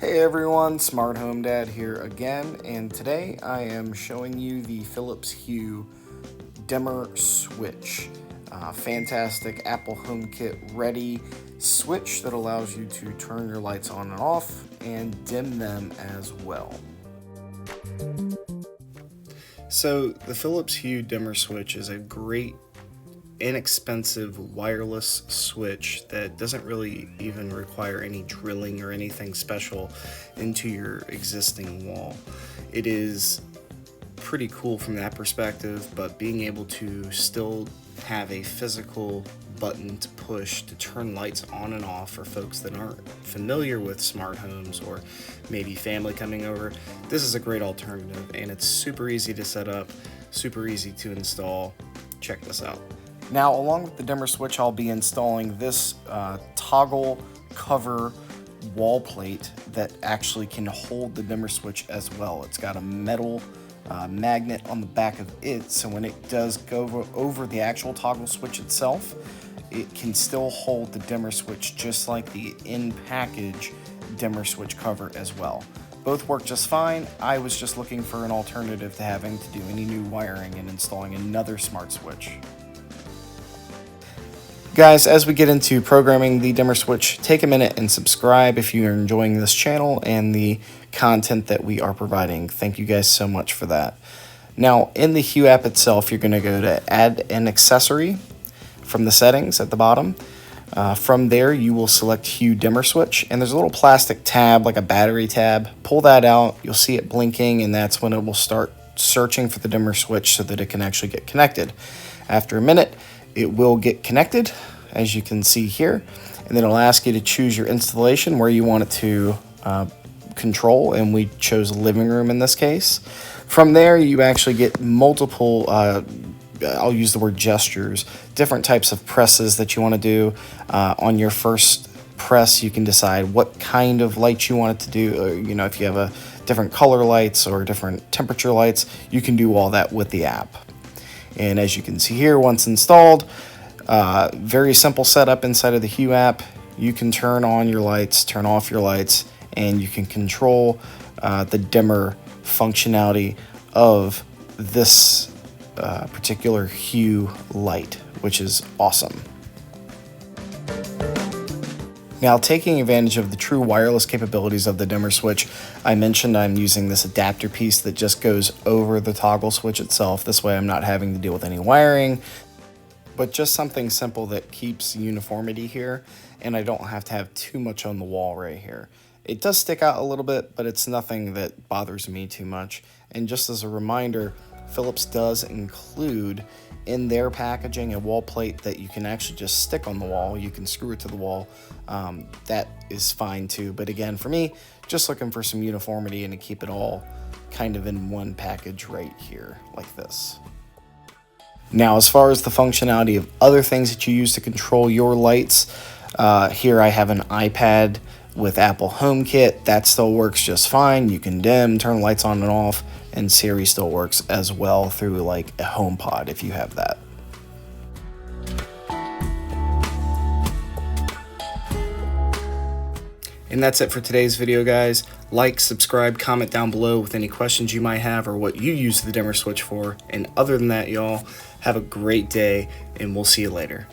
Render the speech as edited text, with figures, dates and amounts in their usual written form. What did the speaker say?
Hey everyone, Smart Home Dad here again, and today I am showing you the Philips HUE dimmer switch. Fantastic Apple HomeKit ready switch that allows you to turn your lights on and off and dim them as well. So the Philips HUE dimmer switch is a great inexpensive wireless switch that doesn't really even require any drilling or anything special into your existing wall. It is pretty cool from that perspective, but being able to still have a physical button to push to turn lights on and off for folks that aren't familiar with smart homes or maybe family coming over, this is a great alternative, and it's super easy to set up, super easy to install. Check this out. Now, along with the dimmer switch, I'll be installing this toggle cover wall plate that actually can hold the dimmer switch as well. It's got a metal magnet on the back of it, so when it does go over the actual toggle switch itself, it can still hold the dimmer switch just like the in-package dimmer switch cover as well. Both work just fine. I was just looking for an alternative to having to do any new wiring and installing another smart switch. Guys, as we get into programming the dimmer switch, take a minute and subscribe if you're enjoying this channel and the content that we are providing. Thank you guys so much for that. Now, in the HUE app itself, you're going to go to Add an Accessory from the settings at the bottom. From there, you will select HUE dimmer switch, and there's a little plastic tab, like a battery tab. Pull that out, you'll see it blinking, and that's when it will start searching for the dimmer switch so that it can actually get connected. After a minute, it will get connected, as you can see here, and then it'll ask you to choose your installation where you want it to control, and we chose living room in this case. From there, you actually get multiple, I'll use the word gestures, different types of presses that you want to do. On your first press, you can decide what kind of light you want it to do. You know, if you have a different color lights or different temperature lights, you can do all that with the app. And as you can see here, once installed, very simple setup inside of the HUE app. You can turn on your lights, turn off your lights, and you can control the dimmer functionality of this particular HUE light, which is awesome. Now, taking advantage of the true wireless capabilities of the dimmer switch, I mentioned I'm using this adapter piece that just goes over the toggle switch itself. This way I'm not having to deal with any wiring, but just something simple that keeps uniformity here, and I don't have to have too much on the wall right here. It does stick out a little bit, but it's nothing that bothers me too much. And just as a reminder, Philips does include in their packaging a wall plate that you can actually just stick on the wall. You can screw it to the wall. That is fine too. But again, for me, just looking for some uniformity and to keep it all kind of in one package right here like this. Now, as far as the functionality of other things that you use to control your lights, here I have an iPad with Apple HomeKit. That still works just fine. You can dim, turn lights on and off, and Siri still works as well through like a HomePod if you have that. And that's it for today's video, guys. Like, subscribe, comment down below with any questions you might have or what you use the dimmer switch for. And other than that, y'all, have a great day, and we'll see you later.